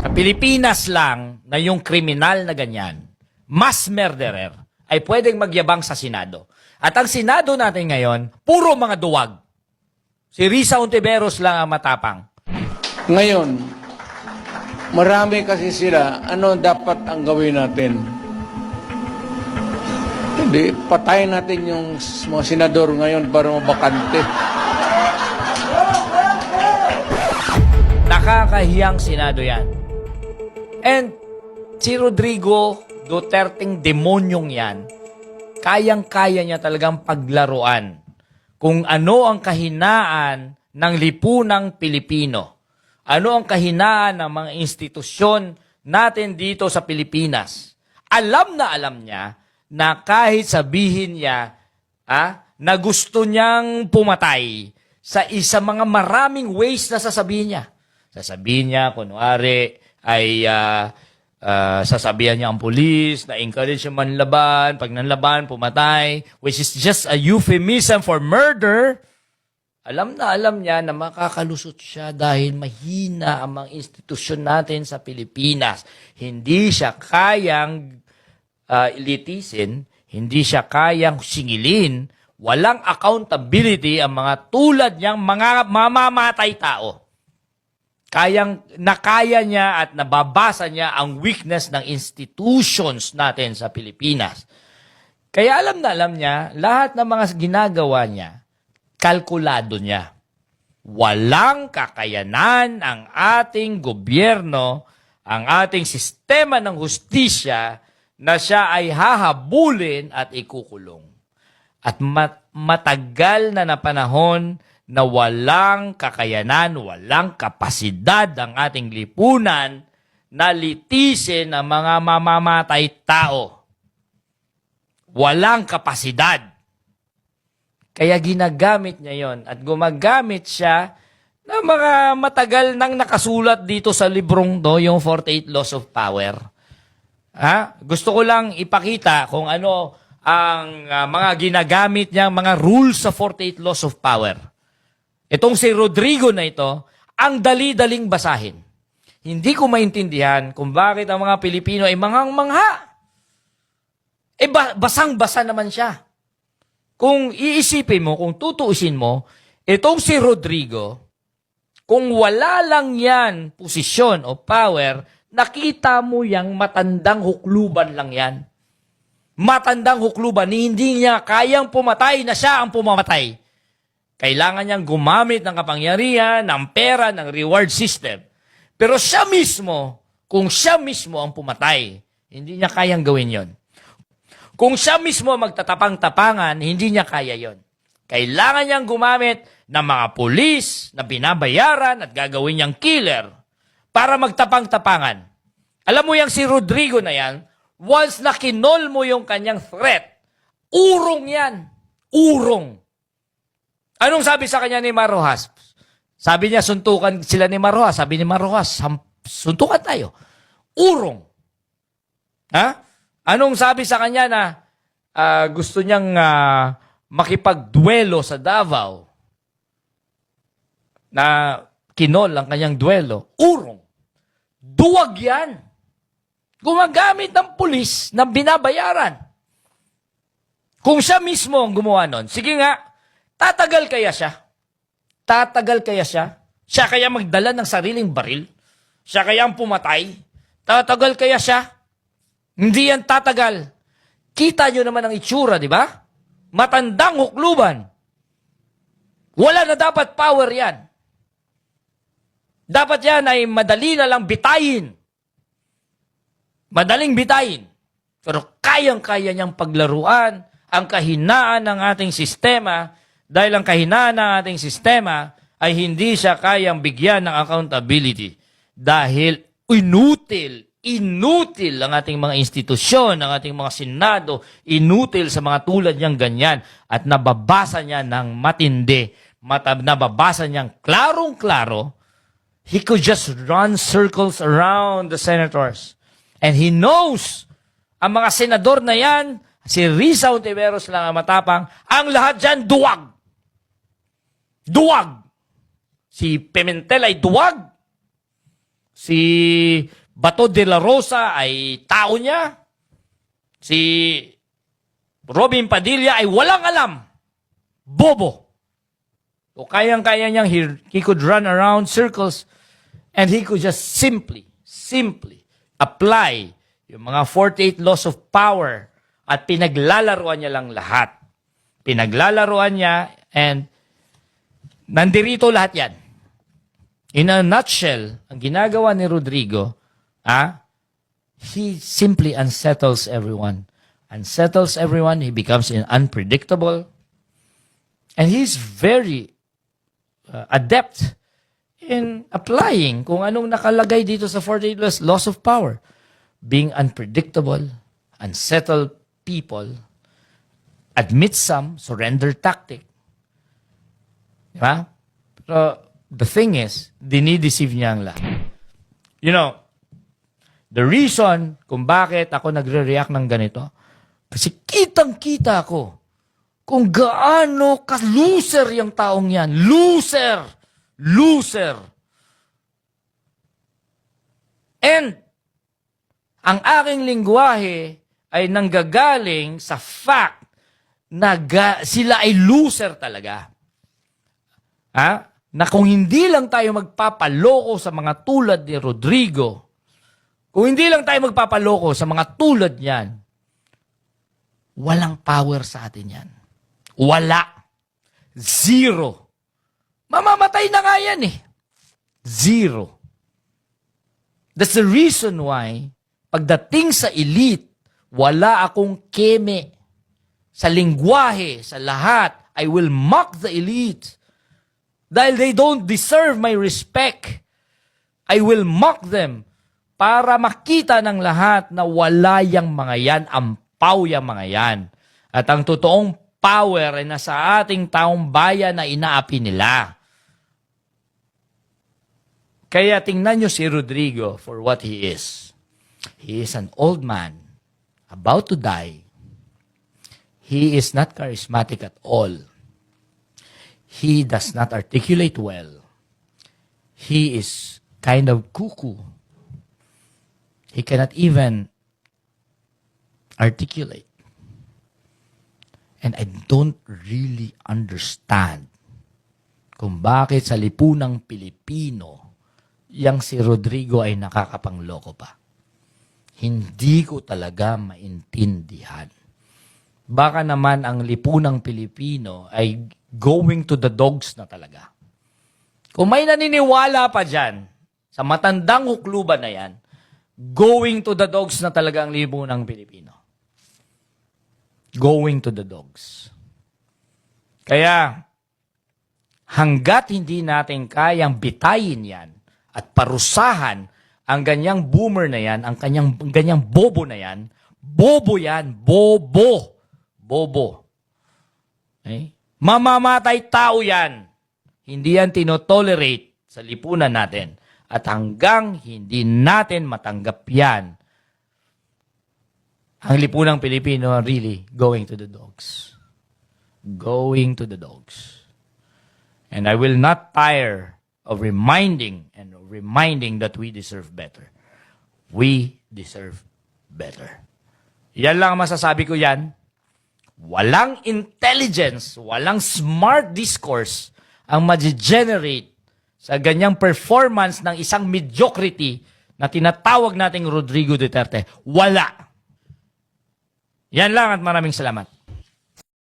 Sa Pilipinas lang na yung kriminal na ganyan, mass murderer, ay pwedeng magyabang sa Senado. At ang Senado natin ngayon, puro mga duwag. Si Risa Ontiveros lang ang matapang. Ngayon, marami kasi sila, ano dapat ang gawin natin? Hindi, patayin natin yung mga senador ngayon para mabakante. Nakakahiyang Senado yan. And si Rodrigo Duterteng demonyong yan, kayang-kaya niya talagang paglaruan kung ano ang kahinaan ng lipunang Pilipino. Ano ang kahinaan ng mga institusyon natin dito sa Pilipinas. Alam niya na kahit sabihin niya na gusto niyang pumatay sa mga maraming ways na sasabihin niya. Sasabihin niya, kunwari, ay sasabihan niya ang pulis, na-encourage yung manlaban, pag nanlaban, pumatay, which is just a euphemism for murder. Alam niya na makakalusot siya dahil mahina ang mga institusyon natin sa Pilipinas. Hindi siya kayang litisin, hindi siya kayang singilin, walang accountability ang mga tulad niyang mga mamamatay tao. Nakaya niya at nababasa niya ang weakness ng institutions natin sa Pilipinas. Kaya alam niya, lahat ng mga ginagawa niya, kalkulado niya. Walang kakayanan ang ating gobyerno, ang ating sistema ng hustisya na siya ay hahabulin at ikukulong. At matagal na panahon na walang kakayanan, walang kapasidad ang ating lipunan na litisin ang mga mamamatay tao. Walang kapasidad. Kaya ginagamit niya yon at gumagamit siya ng mga matagal nang nakasulat dito sa librong do, yung 48 Laws of Power. Gusto ko lang ipakita kung ano ang mga ginagamit niya, mga rules sa 48 Laws of Power. Itong si Rodrigo na ito, ang dali-daling basahin. Hindi ko maintindihan kung bakit ang mga Pilipino ay manghang-mangha. Basang-basa naman siya. Kung iisipin mo, kung tutuusin mo, itong si Rodrigo, kung wala lang yan posisyon o power, nakita mo yang matandang hukluban lang yan. Matandang hukluban, hindi niya kayang pumatay na siya ang pumamatay. Kailangan niyang gumamit ng kapangyarihan, ng pera, ng reward system. Pero siya mismo, kung siya mismo ang pumatay, hindi niya kayang gawin yon. Kung siya mismo magtatapang-tapangan, hindi niya kaya yon. Kailangan niyang gumamit ng mga pulis na binabayaran at gagawin niyang killer para magtapang-tapangan. Alam mo yang si Rodrigo na yan, once na kinol mo yung kanyang threat, urong yan. Urong. Anong sabi sa kanya ni Marojas? Sabi niya, suntukan sila ni Marojas. Sabi ni Marojas, suntukan tayo. Urong. Anong sabi sa kanya na gusto niyang makipagduelo sa Davao? Na kinol ang kanyang duelo. Urong. Duwag yan. Gumagamit ng pulis na binabayaran. Kung siya mismo ang gumawa nun, sige nga, tatagal kaya siya? Tatagal kaya siya? Siya kaya magdala ng sariling baril? Siya kaya ang pumatay? Tatagal kaya siya? Hindi yan tatagal. Kita nyo naman ang itsura, di ba? Matandang hukluban. Wala na dapat power yan. Dapat yan ay madali na lang bitayin. Madaling bitayin. Pero kayang-kaya niyang paglaruan ang kahinaan ng ating sistema. Dahil ang kahinaan ng ating sistema ay hindi siya kayang bigyan ng accountability. Dahil inutil ang ating mga institusyon, ang ating mga senado, inutil sa mga tulad niyang ganyan. At nababasa niya ng matindi, nababasa niyang klarong-klaro, he could just run circles around the senators. And he knows, ang mga senador na yan, si Risa Ontiveros lang ang matapang, ang lahat dyan duwag. Duwag. Si Pimentel ay duwag. Si Bato de la Rosa ay tao niya. Si Robin Padilla ay walang alam. Bobo. So kayang-kaya niyang he could run around circles and he could just simply apply yung mga 48 laws of power at pinaglalaruan niya lang lahat. Pinaglalaruan niya and nandirito lahat yan. In a nutshell, ang ginagawa ni Rodrigo, he simply unsettles everyone. Unsettles everyone, he becomes unpredictable. And he's very adept in applying kung anong nakalagay dito sa 48 laws of power. Being unpredictable, unsettled people, admit some, surrender tactic. Diba? Pero the thing is, dinideceive niya ang lahat. You know, the reason kung bakit ako nagre-react ng ganito, kasi kitang-kita ko kung gaano ka-loser yung taong yan. Loser! Loser! And, ang aking lingwahe ay nanggagaling sa fact na sila ay loser talaga. Na kung hindi lang tayo magpapaloko sa mga tulad ni Rodrigo, kung hindi lang tayo magpapaloko sa mga tulad niyan, walang power sa atin yan. Wala. Zero. Mamamatay na nga yan eh. Zero. That's the reason why, pagdating sa elite, wala akong keme. Sa lingwahe, sa lahat, I will mock the elite. Dahil they don't deserve my respect. I will mock them para makita ng lahat na wala yang mga yan, ampaw yang mga yan. At ang totoong power ay nasa ating taong bayan na inaapi nila. Kaya tingnan nyo si Rodrigo for what he is. He is an old man about to die. He is not charismatic at all. He does not articulate well. He is kind of cuckoo. He cannot even articulate. And I don't really understand kung bakit sa lipunang Pilipino yang si Rodrigo ay nakakapangloko pa. Hindi ko talaga maintindihan. Baka naman ang lipunang Pilipino ay going to the dogs na talaga. Kung may naniniwala pa dyan, sa matandang hukluban na yan, going to the dogs na talaga ang lipunang Pilipino. Going to the dogs. Kaya, hanggat hindi natin kayang bitayin yan at parusahan ang ganyang boomer na yan, ang ganyang bobo na yan, bobo yan, bobo. Bobo. Okay? Mamamatay tao yan. Hindi yan tinotolerate sa lipunan natin. At hanggang hindi natin matanggap yan, ang lipunang Pilipino are really going to the dogs. Going to the dogs. And I will not tire of reminding that we deserve better. We deserve better. Yan lang ang masasabi ko yan. Walang intelligence, walang smart discourse ang ma-generate sa ganyang performance ng isang mediocrity na tinatawag nating Rodrigo Duterte. Wala. Yan lang at maraming salamat.